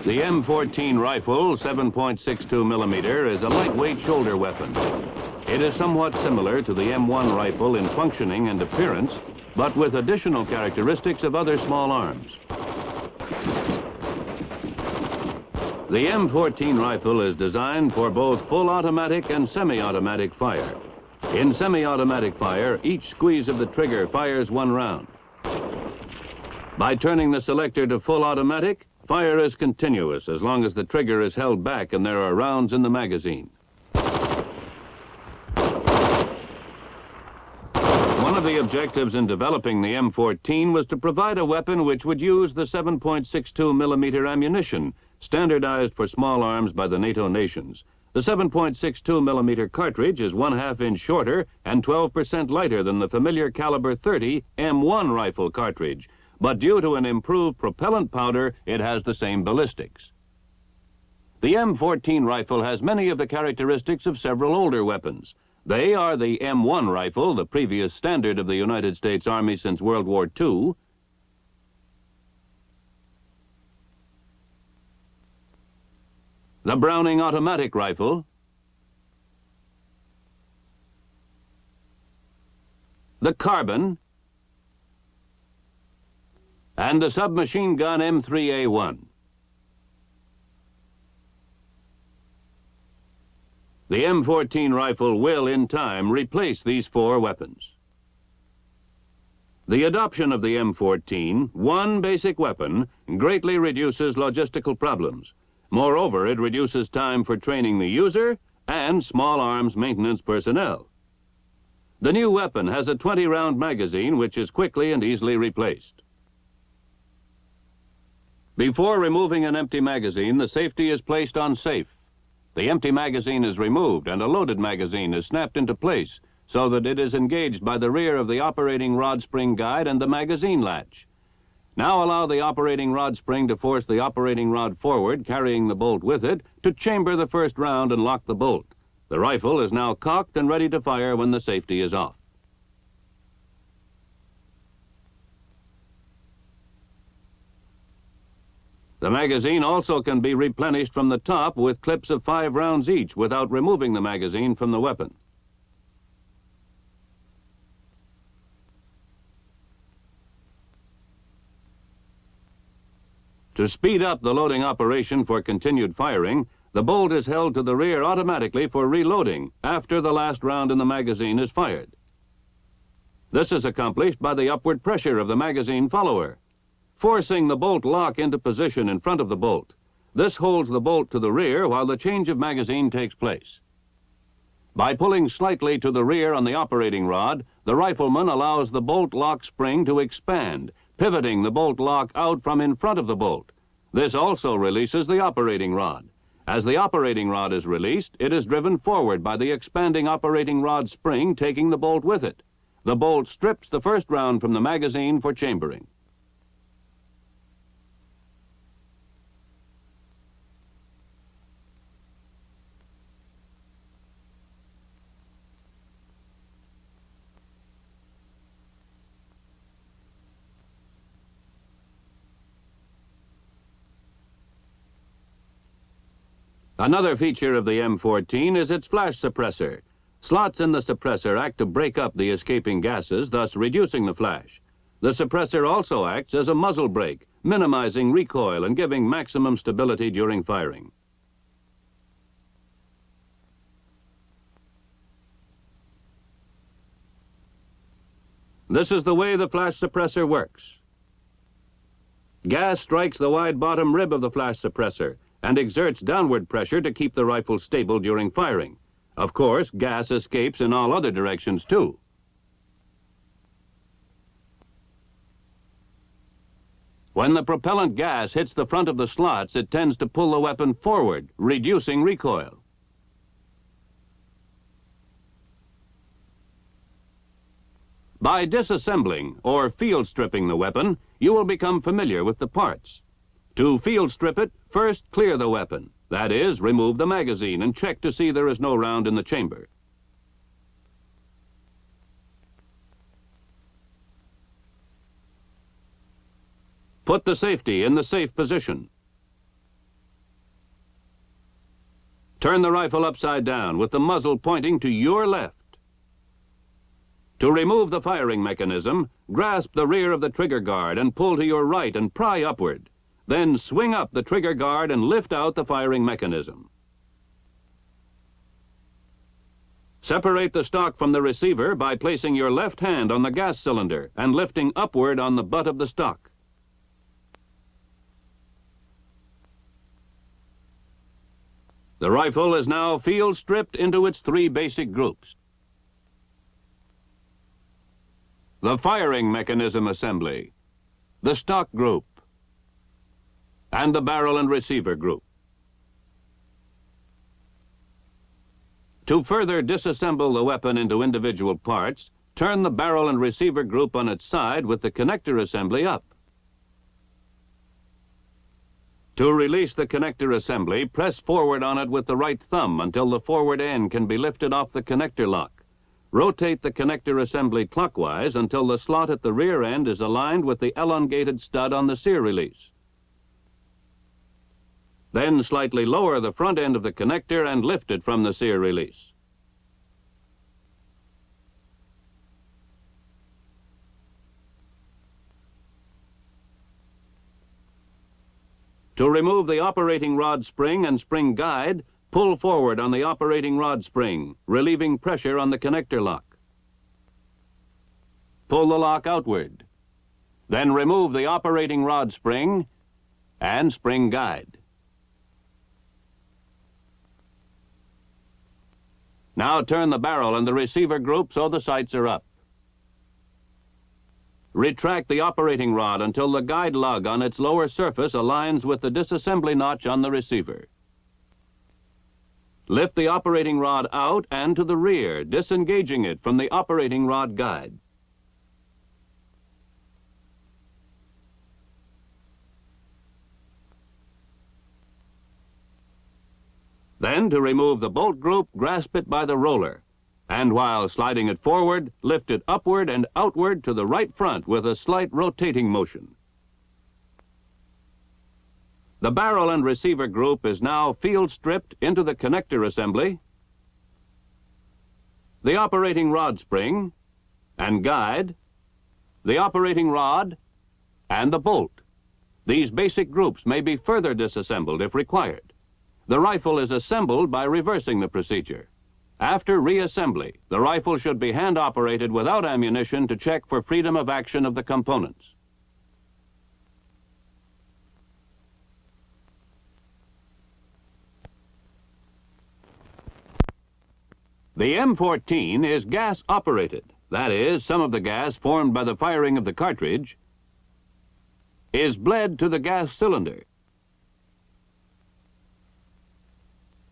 The M14 rifle, 7.62 millimeter, is a lightweight shoulder weapon. It is somewhat similar to the M1 rifle in functioning and appearance, but with additional characteristics of other small arms. The M14 rifle is designed for both full automatic and semi-automatic fire. In semi-automatic fire, each squeeze of the trigger fires one round. By turning the selector to full automatic, fire is continuous as long as the trigger is held back and there are rounds in the magazine. One of the objectives in developing the M14 was to provide a weapon which would use the 7.62 millimeter ammunition, standardized for small arms by the NATO nations. The 7.62 millimeter cartridge is 1/2 inch shorter and 12% lighter than the familiar caliber 30 M1 rifle cartridge, but due to an improved propellant powder, it has the same ballistics. The M14 rifle has many of the characteristics of several older weapons. They are the M1 rifle, the previous standard of the United States Army since World War II, the Browning automatic rifle, the carbine, and the submachine gun M3A1. The M14 rifle will, in time, replace these 4 weapons. The adoption of the M14, one basic weapon, greatly reduces logistical problems. Moreover, it reduces time for training the user and small arms maintenance personnel. The new weapon has a 20-round magazine which is quickly and easily replaced. Before removing an empty magazine, the safety is placed on safe. The empty magazine is removed and a loaded magazine is snapped into place so that it is engaged by the rear of the operating rod spring guide and the magazine latch. Now allow the operating rod spring to force the operating rod forward, carrying the bolt with it, to chamber the first round and lock the bolt. The rifle is now cocked and ready to fire when the safety is off. The magazine also can be replenished from the top with clips of 5 rounds each without removing the magazine from the weapon. To speed up the loading operation for continued firing, the bolt is held to the rear automatically for reloading after the last round in the magazine is fired. This is accomplished by the upward pressure of the magazine follower, forcing the bolt lock into position in front of the bolt. This holds the bolt to the rear while the change of magazine takes place. By pulling slightly to the rear on the operating rod, the rifleman allows the bolt lock spring to expand, pivoting the bolt lock out from in front of the bolt. This also releases the operating rod. As the operating rod is released, it is driven forward by the expanding operating rod spring, taking the bolt with it. The bolt strips the first round from the magazine for chambering. Another feature of the M14 is its flash suppressor. Slots in the suppressor act to break up the escaping gases, thus reducing the flash. The suppressor also acts as a muzzle brake, minimizing recoil and giving maximum stability during firing. This is the way the flash suppressor works. Gas strikes the wide bottom rib of the flash suppressor and exerts downward pressure to keep the rifle stable during firing. Of course, gas escapes in all other directions too. When the propellant gas hits the front of the slots, it tends to pull the weapon forward, reducing recoil. By disassembling or field stripping the weapon, you will become familiar with the parts. To field strip it, first clear the weapon. That is, remove the magazine and check to see there is no round in the chamber. Put the safety in the safe position. Turn the rifle upside down with the muzzle pointing to your left. To remove the firing mechanism, grasp the rear of the trigger guard and pull to your right and pry upward. Then swing up the trigger guard and lift out the firing mechanism. Separate the stock from the receiver by placing your left hand on the gas cylinder and lifting upward on the butt of the stock. The rifle is now field stripped into its three basic groups. The firing mechanism assembly, the stock group, and the barrel and receiver group. To further disassemble the weapon into individual parts, turn the barrel and receiver group on its side with the connector assembly up. To release the connector assembly, press forward on it with the right thumb until the forward end can be lifted off the connector lock. Rotate the connector assembly clockwise until the slot at the rear end is aligned with the elongated stud on the sear release. Then slightly lower the front end of the connector and lift it from the sear release. To remove the operating rod spring and spring guide, pull forward on the operating rod spring, relieving pressure on the connector lock. Pull the lock outward. Then remove the operating rod spring and spring guide. Now turn the barrel and the receiver group so the sights are up. Retract the operating rod until the guide lug on its lower surface aligns with the disassembly notch on the receiver. Lift the operating rod out and to the rear, disengaging it from the operating rod guide. Then, to remove the bolt group, grasp it by the roller, and while sliding it forward, lift it upward and outward to the right front with a slight rotating motion. The barrel and receiver group is now field stripped into the connector assembly, the operating rod spring and guide, the operating rod, and the bolt. These basic groups may be further disassembled if required. The rifle is assembled by reversing the procedure. After reassembly, the rifle should be hand-operated without ammunition to check for freedom of action of the components. The M14 is gas-operated. That is, some of the gas formed by the firing of the cartridge is bled to the gas cylinder.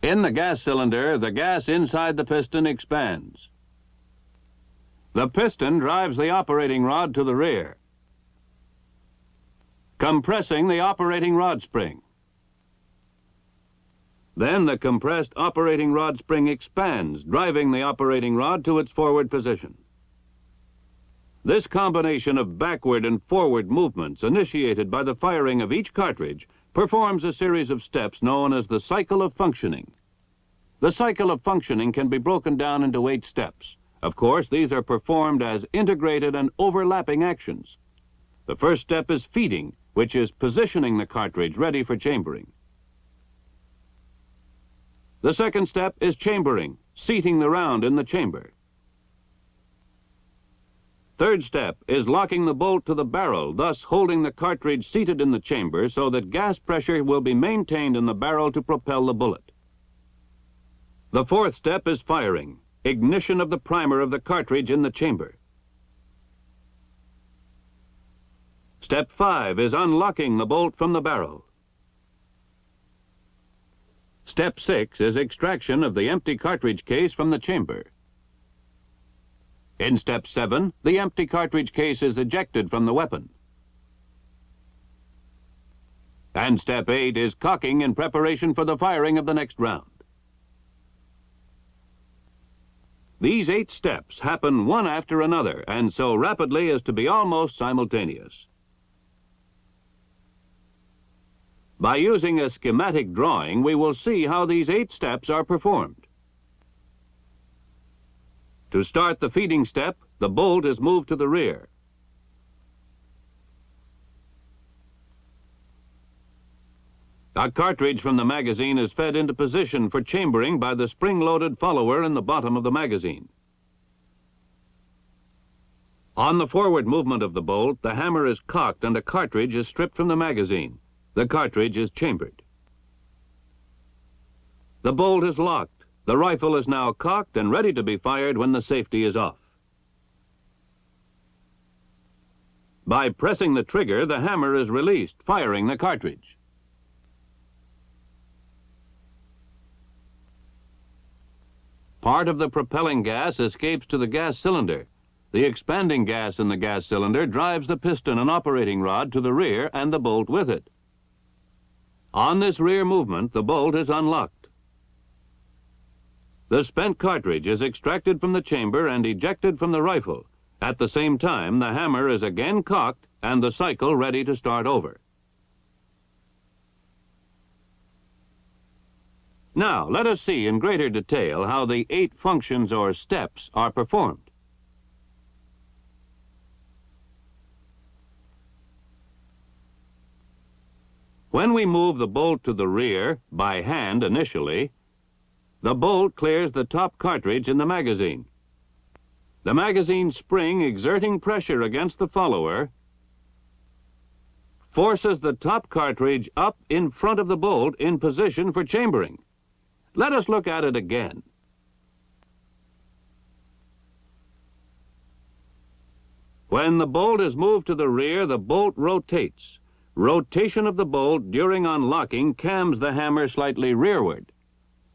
In the gas cylinder, the gas inside the piston expands. The piston drives the operating rod to the rear, compressing the operating rod spring. Then the compressed operating rod spring expands, driving the operating rod to its forward position. This combination of backward and forward movements initiated by the firing of each cartridge performs a series of steps known as the cycle of functioning. The cycle of functioning can be broken down into 8 steps. Of course, these are performed as integrated and overlapping actions. The first step is feeding, which is positioning the cartridge ready for chambering. The second step is chambering, seating the round in the chamber. Third step is locking the bolt to the barrel, thus holding the cartridge seated in the chamber so that gas pressure will be maintained in the barrel to propel the bullet. The fourth step is firing, ignition of the primer of the cartridge in the chamber. Step 5 is unlocking the bolt from the barrel. Step 6 is extraction of the empty cartridge case from the chamber. In Step 7, the empty cartridge case is ejected from the weapon. And Step 8 is cocking in preparation for the firing of the next round. These 8 steps happen one after another, and so rapidly as to be almost simultaneous. By using a schematic drawing, we will see how these 8 steps are performed. To start the feeding step, the bolt is moved to the rear. A cartridge from the magazine is fed into position for chambering by the spring-loaded follower in the bottom of the magazine. On the forward movement of the bolt, the hammer is cocked and a cartridge is stripped from the magazine. The cartridge is chambered. The bolt is locked. The rifle is now cocked and ready to be fired when the safety is off. By pressing the trigger, the hammer is released, firing the cartridge. Part of the propelling gas escapes to the gas cylinder. The expanding gas in the gas cylinder drives the piston and operating rod to the rear and the bolt with it. On this rear movement, the bolt is unlocked. The spent cartridge is extracted from the chamber and ejected from the rifle. At the same time, the hammer is again cocked and the cycle ready to start over. Now, let us see in greater detail how the 8 functions or steps are performed. When we move the bolt to the rear, by hand initially, the bolt clears the top cartridge in the magazine. The magazine spring exerting pressure against the follower forces the top cartridge up in front of the bolt in position for chambering. Let us look at it again. When the bolt is moved to the rear, the bolt rotates. Rotation of the bolt during unlocking cams the hammer slightly rearward.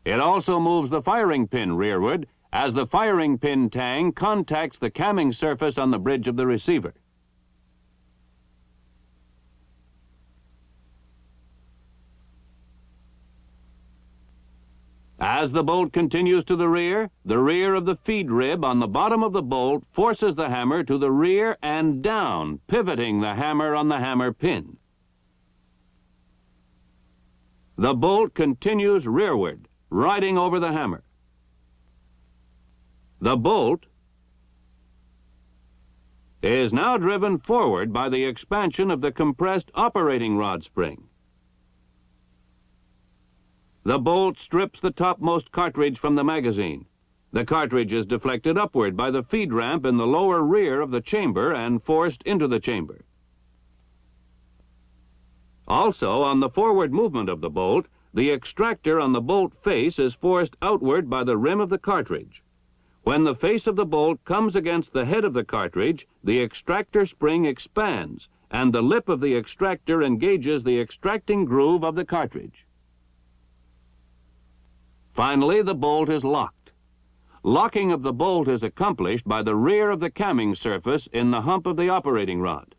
It also moves the firing pin rearward as the firing pin tang contacts the camming surface on the bridge of the receiver. As the bolt continues to the rear of the feed rib on the bottom of the bolt forces the hammer to the rear and down, pivoting the hammer on the hammer pin. The bolt continues rearward, riding over the hammer. The bolt is now driven forward by the expansion of the compressed operating rod spring. The bolt strips the topmost cartridge from the magazine. The cartridge is deflected upward by the feed ramp in the lower rear of the chamber and forced into the chamber. Also, on the forward movement of the bolt, the extractor on the bolt face is forced outward by the rim of the cartridge. When the face of the bolt comes against the head of the cartridge, the extractor spring expands, and the lip of the extractor engages the extracting groove of the cartridge. Finally, the bolt is locked. Locking of the bolt is accomplished by the rear of the camming surface in the hump of the operating rod.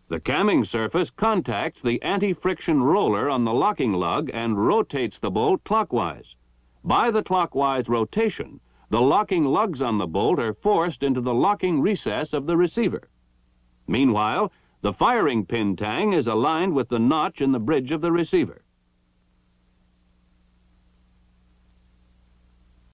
The camming surface contacts the anti-friction roller on the locking lug and rotates the bolt clockwise. By the clockwise rotation, the locking lugs on the bolt are forced into the locking recess of the receiver. Meanwhile, the firing pin tang is aligned with the notch in the bridge of the receiver.